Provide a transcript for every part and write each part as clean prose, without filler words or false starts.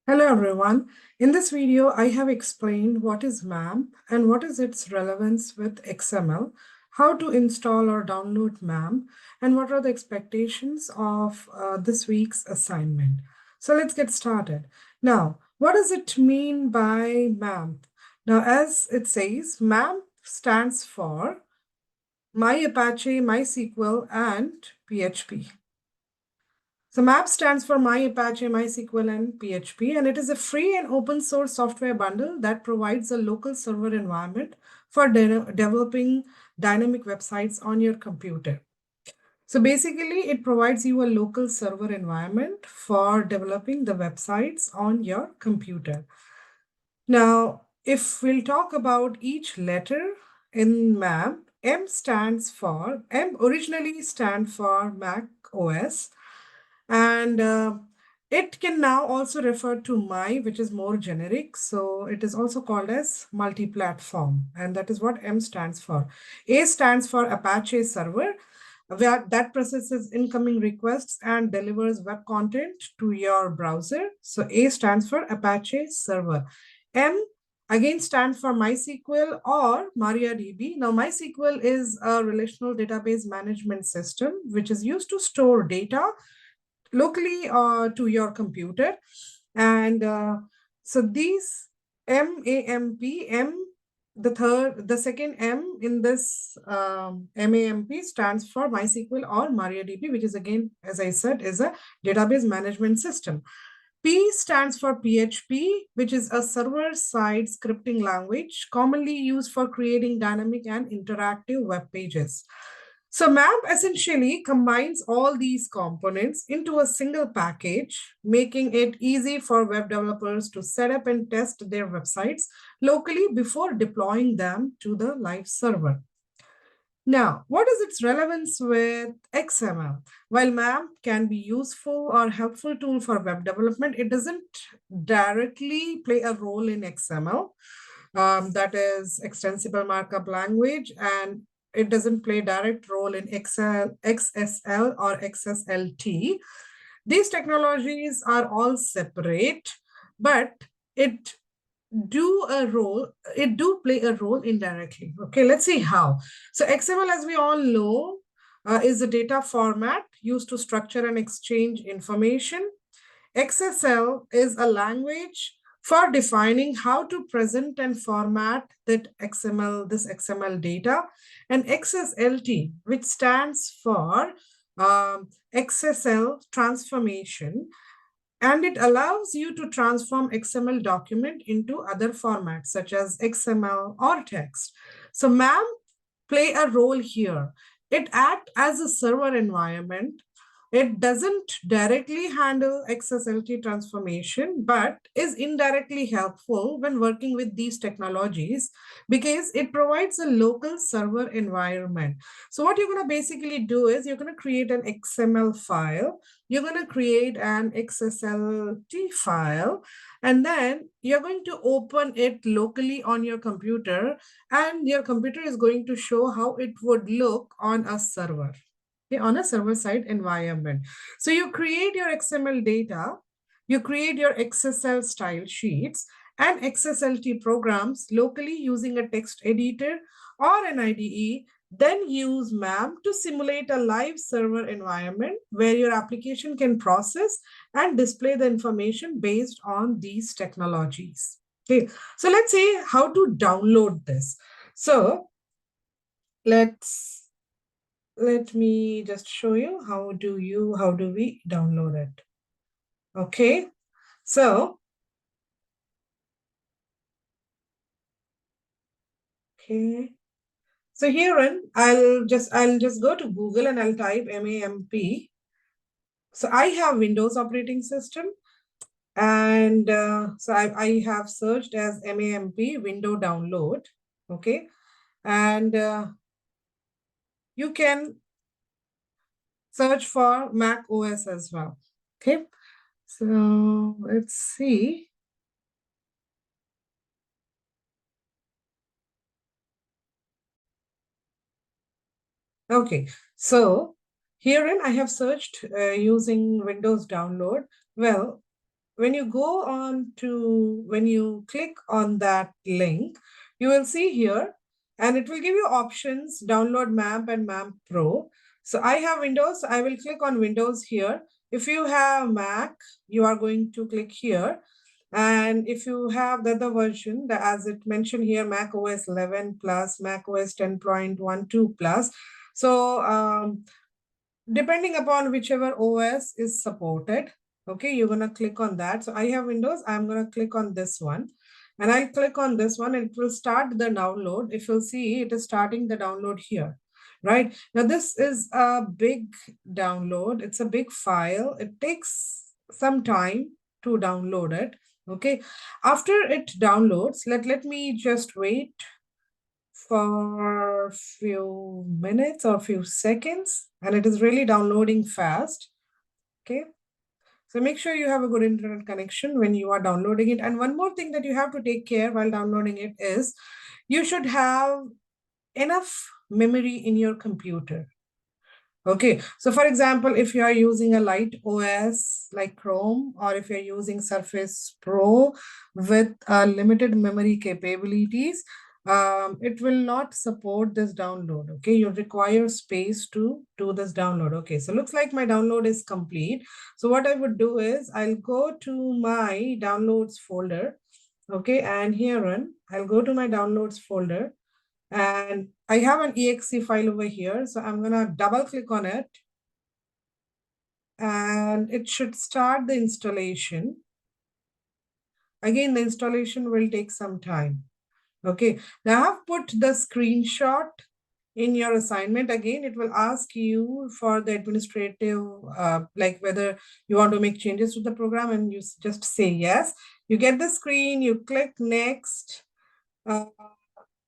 Hello everyone. In this video, I have explained what is MAMP and what is its relevance with XML, how to install or download MAMP, and what are the expectations of this week's assignment. So let's get started. Now, what does it mean by MAMP? Now, as it says, MAMP stands for My Apache, MySQL, and PHP. So MAP stands for My Apache, MySQL, and PHP, and it is a free and open source software bundle that provides a local server environment for developing dynamic websites on your computer. So basically, it provides you a local server environment for developing the websites on your computer. Now, if we'll talk about each letter in MAP, M originally stand for Mac OS, and it can now also refer to my, which is more generic. So it is also called as multi-platform, and that is what M stands for. A stands for Apache server, where that processes incoming requests and delivers web content to your browser. So A stands for Apache server. M again stands for MySQL or MariaDB. Now, MySQL is a relational database management system which is used to store data locally to your computer. And so these MAMP, the second M in this MAMP stands for MySQL or MariaDB, which is again, as I said, is a database management system. P stands for PHP, which is a server-side scripting language commonly used for creating dynamic and interactive web pages. So MAMP essentially combines all these components into a single package, making it easy for web developers to set up and test their websites locally before deploying them to the live server. Now, what is its relevance with XML? While MAMP can be useful or helpful tool for web development, it doesn't directly play a role in XML. That is extensible markup language, and it doesn't play direct role in XSL or XSLT. These technologies are all separate, but it do play a role indirectly. Okay, let's see how. So XML, as we all know, is a data format used to structure and exchange information. XSL is a language for defining how to present and format this XML data, and XSLT, which stands for XSL transformation, and it allows you to transform XML document into other formats such as XML or text. So MAMP play a role here. It acts as a server environment. It doesn't directly handle XSLT transformation, but is indirectly helpful when working with these technologies because it provides a local server environment. So what you're going to basically do is you're going to create an XML file, you're going to create an XSLT file, and then you're going to open it locally on your computer, and your computer is going to show how it would look on a server. Okay, on a server-side environment. So you create your XML data, you create your XSL style sheets and XSLT programs locally using a text editor or an IDE, then use MAMP to simulate a live server environment where your application can process and display the information based on these technologies. Okay, so let's see how to download this. So let me just show you how do we download it. Okay, so herein I'll just go to Google and I'll type MAMP. So I have Windows operating system, and so I have searched as MAMP window download. Okay, and you can search for Mac OS as well. Okay, so let's see. Okay, so herein I have searched using Windows download. Well, when you go on to, when you click on that link, you will see here, and it will give you options, download MAMP and MAMP Pro. So I have Windows, I will click on Windows here. If you have Mac, you are going to click here. And if you have the other version, as it mentioned here, Mac OS 11 plus, Mac OS 10.12 plus. So depending upon whichever OS is supported, okay, you're going to click on that. So I have Windows, I'm going to click on this one. And I'll click on this one, and it will start the download. If you'll see, it is starting the download here, right? Now, this is a big download. It's a big file. It takes some time to download it, okay? After it downloads, let me just wait for a few minutes or few seconds, and it is really downloading fast. Okay, so make sure you have a good internet connection when you are downloading it. And one more thing that you have to take care while downloading it is you should have enough memory in your computer. Okay, so for example, if you are using a light OS like Chrome, or if you're using Surface Pro with limited memory capabilities, it will not support this download. Okay, you require space to do this download. Okay, so looks like my download is complete. So what I would do is I'll go to my downloads folder. Okay, and here I'll go to my downloads folder. And I have an exe file over here. So I'm going to double click on it. And it should start the installation. Again, the installation will take some time. Okay. Now I have put the screenshot in your assignment. Again, it will ask you for the administrative, like whether you want to make changes to the program, and you just say yes. You get the screen, you click next.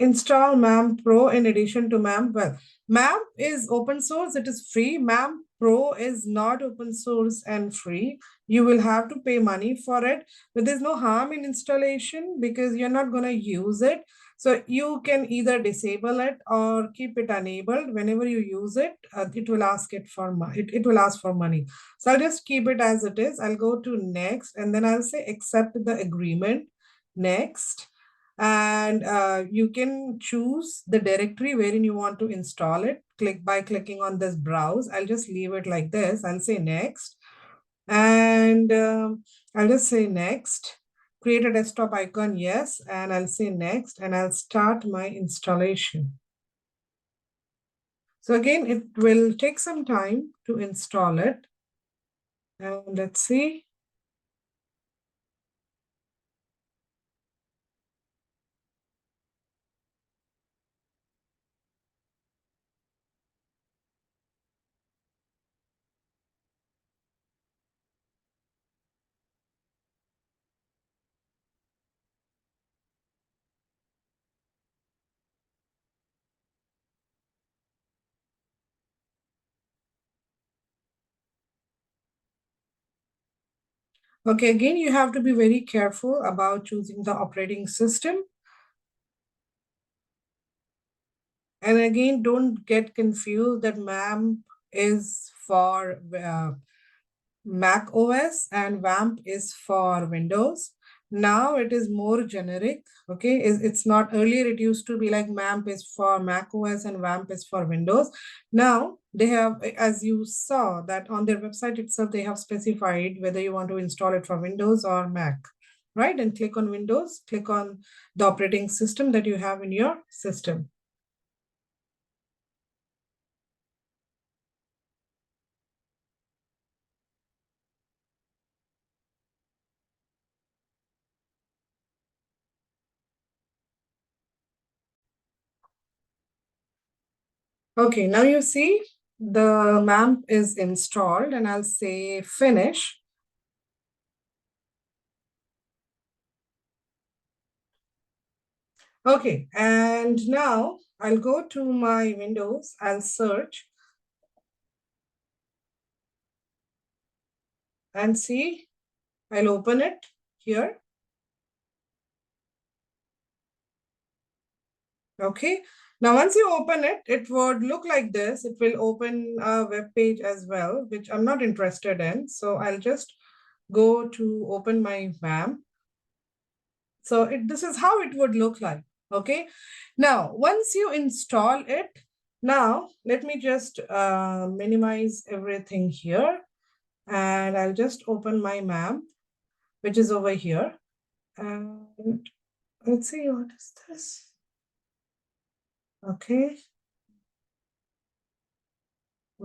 Install MAMP Pro in addition to MAMP. Well, MAMP is open source, it is free. MAMP Pro is not open source and free. You will have to pay money for it, but there's no harm in installation because you're not going to use it. So you can either disable it or keep it enabled. Whenever you use it, it will ask it for it will ask for money. So I'll just keep it as it is. I'll go to next, and then I'll say accept the agreement. Next. And you can choose the directory wherein you want to install it. Click by clicking on this browse. I'll just leave it like this. I'll say next. And I'll just say next. Create a desktop icon, yes. And I'll say next, and I'll start my installation. So again, it will take some time to install it. And let's see. Okay, again, you have to be very careful about choosing the operating system. And again, don't get confused that MAMP is for Mac OS and WAMP is for Windows. Now it is more generic. Okay, it's not, earlier it used to be like MAMP is for Mac OS and WAMP is for Windows. Now they have, as you saw that on their website itself, they have specified whether you want to install it for Windows or Mac, right? And click on Windows, click on the operating system that you have in your system. Okay, now you see the MAMP is installed, and I'll say finish. Okay, and now I'll go to my Windows, I'll search and see, I'll open it here. Okay, now once you open it, it would look like this. It will open a web page as well, which I'm not interested in. So I'll just go to open my MAMP. So this is how it would look like. Okay. Now, once you install it, now let me just minimize everything here. And I'll just open my MAMP, which is over here. And let's see, what is this? Okay.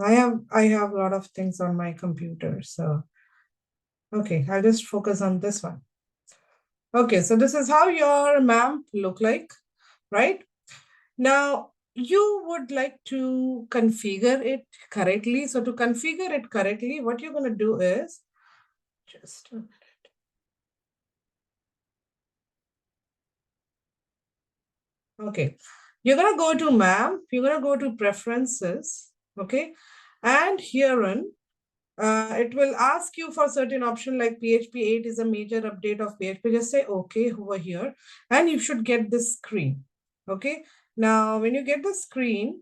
I have a lot of things on my computer. So, okay, I'll just focus on this one. Okay, so this is how your MAMP look like, right? Now, you would like to configure it correctly. So to configure it correctly, what you're going to do is just a minute. Okay, you're going to go to MAMP, you're going to go to preferences, okay? And herein, it will ask you for certain option like PHP 8 is a major update of PHP. Just say okay over here, and you should get this screen, okay? Now, when you get the screen,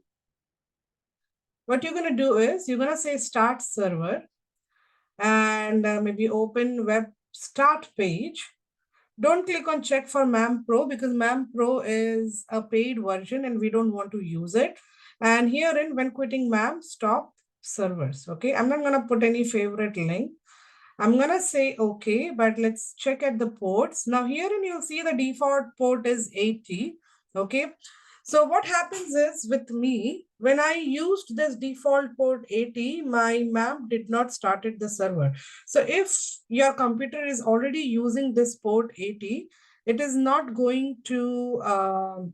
what you're going to do is you're going to say start server and maybe open web start page. Don't click on check for MAMP Pro because MAMP Pro is a paid version and we don't want to use it. And herein, when quitting MAMP, stop servers. Okay, I'm not going to put any favorite link. I'm going to say okay, but let's check at the ports. Now herein, you'll see the default port is 80. Okay, so what happens is with me, when I used this default port 80, my MAMP did not started the server. So if your computer is already using this port 80, it is not going to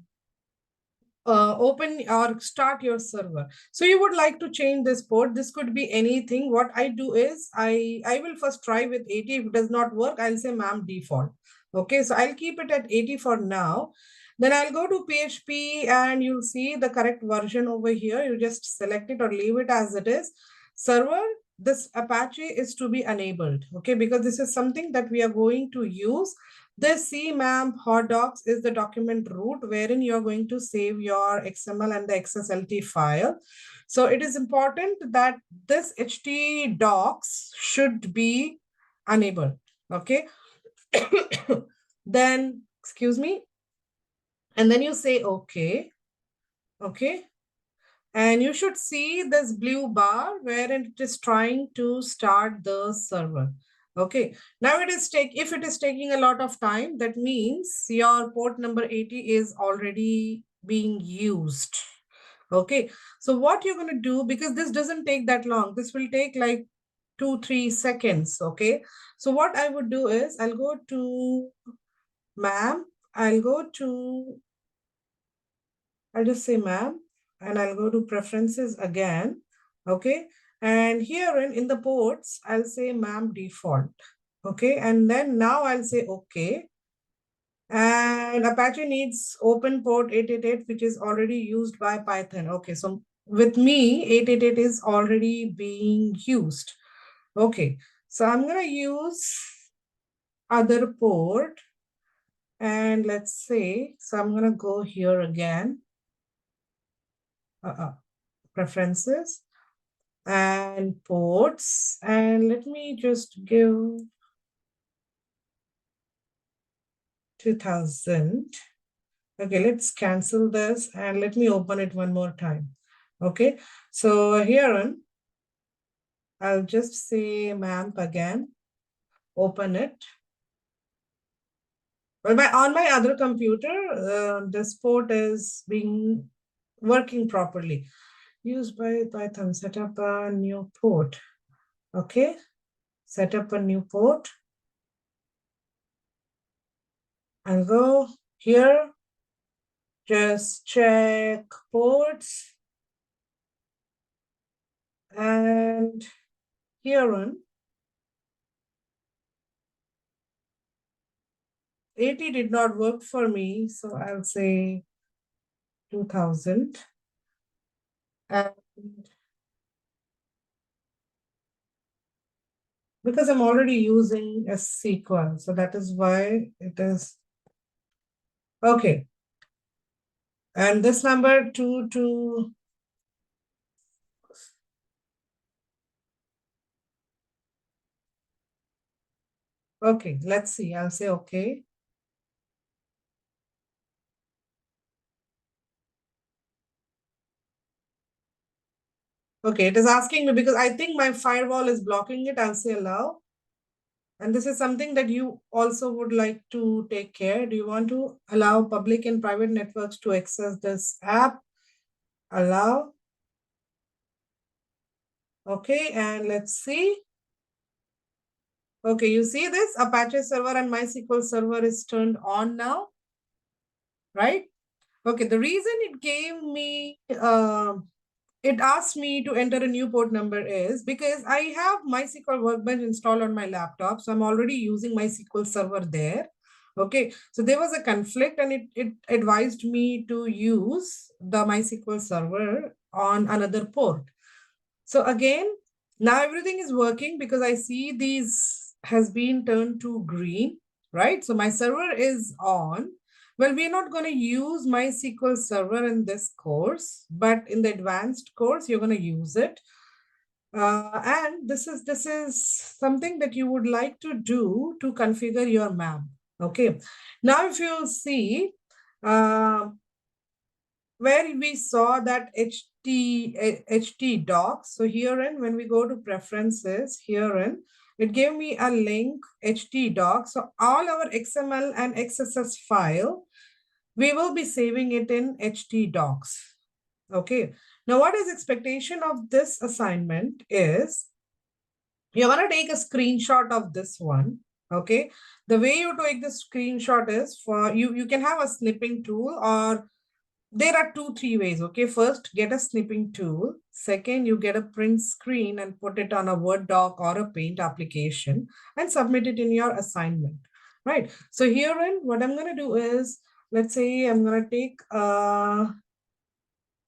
open or start your server. So you would like to change this port. This could be anything. What I do is I will first try with 80. If it does not work, I'll say MAMP default. Okay, so I'll keep it at 80 for now. Then I'll go to PHP and you'll see the correct version over here. You just select it or leave it as it is. Server, this Apache is to be enabled, okay, because this is something that we are going to use. This CMAMP hot docs is the document root wherein you're going to save your XML and the XSLT file. So it is important that this HT docs should be enabled, okay? Then, excuse me, and then you say okay, okay? And you should see this blue bar where it is trying to start the server. Okay, now if it is taking a lot of time, that means your port number 80 is already being used. Okay, so what you're going to do, because this doesn't take that long, this will take like 2-3 seconds. Okay, so what I would do is I'll go to MAMP, I'll just say MAMP, and I'll go to preferences again. Okay. And here in the ports, I'll say MAMP default. Okay. And then now I'll say okay. And Apache needs open port 888, which is already used by Python. Okay. So with me, 888 is already being used. Okay. So I'm going to use other port. And let's say, so I'm going to go here again. Preferences and ports, and let me just give 2000. Okay, let's cancel this and let me open it one more time. Okay, so here I'll just say MAMP again, open it. Well, on my other computer, this port is working properly. Used by Python, set up a new port. Okay, set up a new port. I'll go here, just check ports, and here on 80 did not work for me, so I'll say 2000. And because I'm already using a SQL, so that is why it is okay. And this number 22. Okay, let's see. I'll say okay. Okay, it is asking me because I think my firewall is blocking it. I'll say allow. And this is something that you also would like to take care. Do you want to allow public and private networks to access this app? Allow. Okay, and let's see. Okay, you see this? Apache server and MySQL server is turned on now, right? Okay, the reason it gave me, it asked me to enter a new port number is because I have MySQL Workbench installed on my laptop. So I'm already using MySQL server there. Okay, so there was a conflict and it advised me to use the MySQL server on another port. So again, now everything is working because I see these has been turned to green, right? So my server is on. Well, we're not going to use MySQL Server in this course, but in the advanced course, you're going to use it. And this is something that you would like to do to configure your map. Okay. Now, if you see, uh, where we saw that HT docs. So herein, when we go to preferences, herein, it gave me a link HT docs. So all our XML and XSS file, we will be saving it in HT docs. Okay. Now, what is expectation of this assignment is you're going to take a screenshot of this one. Okay. The way you take the screenshot is for you can have a snipping tool, or there are three ways. Okay, first get a snipping tool. Second, you get a print screen and put it on a Word doc or a Paint application and submit it in your assignment, right? So herein, what I'm going to do is, let's say I'm going to take a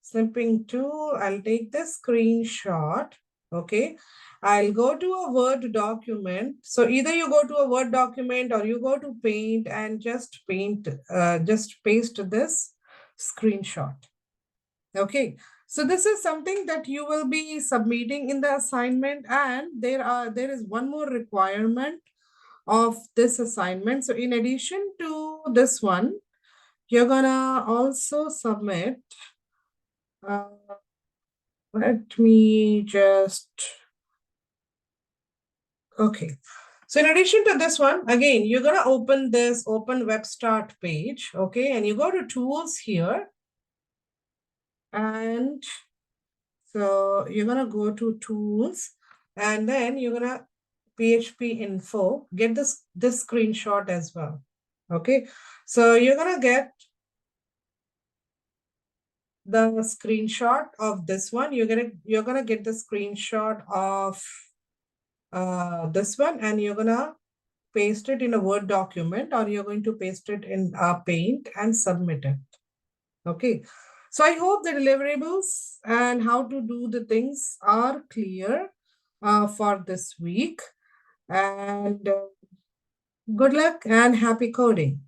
snipping tool. I'll take this screenshot. Okay, I'll go to a Word document. So either you go to a Word document or you go to Paint and just just paste this screenshot. Okay, so this is something that you will be submitting in the assignment, and there is one more requirement of this assignment. So in addition to this one, you're gonna also submit, uh, let me just, okay. So in addition to this one, again, you're gonna open this Open Web Start page, okay? And you go to Tools here, and so you're gonna go to Tools, and then you're gonna PHP info, get this screenshot as well. Okay, so you're gonna get the screenshot of this one. You're gonna get the screenshot of this one, and you're gonna paste it in a Word document, or you're going to paste it in Paint and submit it. Okay, so I hope the deliverables and how to do the things are clear for this week. And good luck and happy coding.